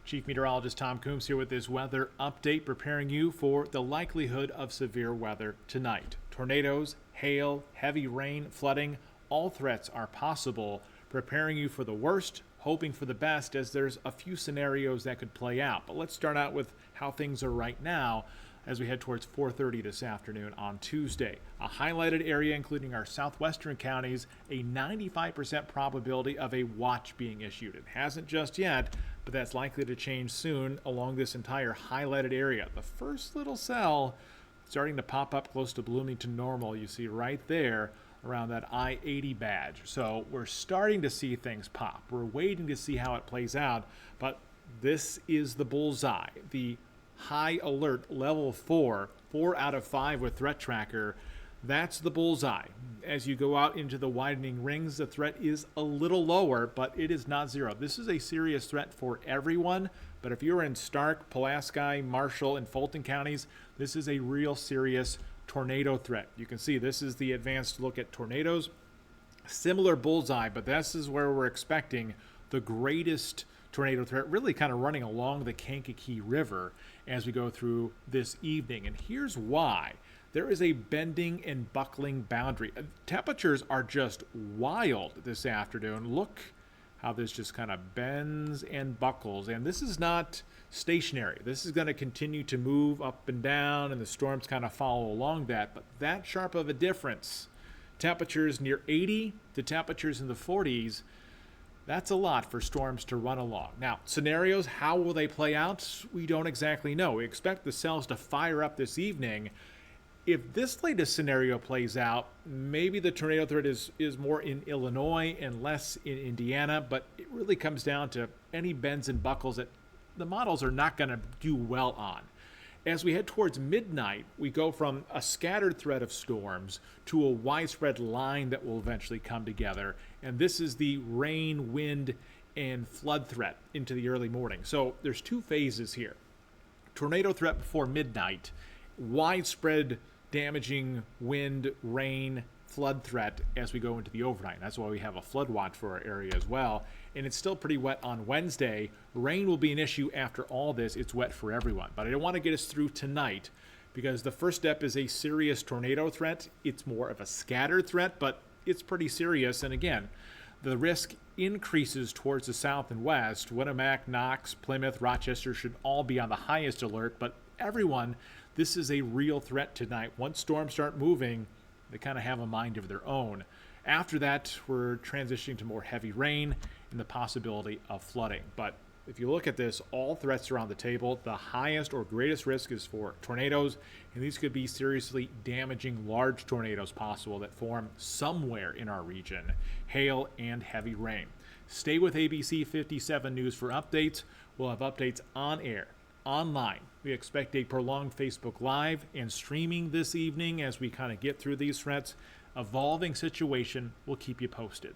Chief Meteorologist Tom Coomes here with this weather update, preparing you for the likelihood of severe weather tonight. Tornadoes, hail, heavy rain, flooding, all threats are possible, preparing you for the worst, hoping for the best, as there's a few scenarios that could play out. But let's start out with how things are right now as we head towards 4:30 this afternoon on Tuesday. A highlighted area including our southwestern counties, a 95% probability of a watch being issued. It hasn't just yet, but that's likely to change soon along this entire highlighted area. The first little cell starting to pop up close to Bloomington Normal, you see right there around that I-80 badge. So we're starting to see things pop. We're waiting to see how it plays out, but this is the bullseye. The high alert level 4 out of 5 with threat tracker. That's the bullseye. As you go out into the widening rings, the threat is a little lower, but it is not zero. This is a serious threat for everyone, but if you're in Stark, Pulaski, Marshall, and Fulton counties, this is a real serious tornado threat. You can see this is the advanced look at tornadoes. Similar bullseye, but this is where we're expecting the greatest tornado threat, really kind of running along the Kankakee River as we go through this evening. And here's why. There is a bending and buckling boundary. Temperatures are just wild this afternoon. Look how this just kind of bends and buckles. And this is not stationary. This is going to continue to move up and down, and the storms kind of follow along that. But that sharp of a difference, temperatures near 80 to temperatures in the 40s, that's a lot for storms to run along. Now, scenarios, how will they play out? We don't exactly know. We expect the cells to fire up this evening. If this latest scenario plays out, maybe the tornado threat is more in Illinois and less in Indiana, but it really comes down to any bends and buckles that the models are not going to do well on. As we head towards midnight, we go from a scattered threat of storms to a widespread line that will eventually come together. And this is the rain, wind, and flood threat into the early morning. So there's two phases here. Tornado threat before midnight, widespread damaging wind, rain, flood threat as we go into the overnight. That's why we have a flood watch for our area as well. And it's still pretty wet on Wednesday. Rain will be an issue after all this. It's wet for everyone. But I don't want to get us through tonight because the first step is a serious tornado threat. It's more of a scattered threat, but it's pretty serious. And again, the risk increases towards the south and west. Winnemac, Knox, Plymouth, Rochester should all be on the highest alert. But everyone, this is a real threat tonight. Once storms start moving, they kind of have a mind of their own. After that, we're transitioning to more heavy rain and the possibility of flooding. But if you look at this, all threats are on the table. The highest or greatest risk is for tornadoes, and these could be seriously damaging large tornadoes possible that form somewhere in our region. Hail and heavy rain. Stay with ABC 57 News for updates. We'll have updates on air, online. We expect a prolonged Facebook Live and streaming this evening as we kind of get through these threats. Evolving situation. We'll keep you posted.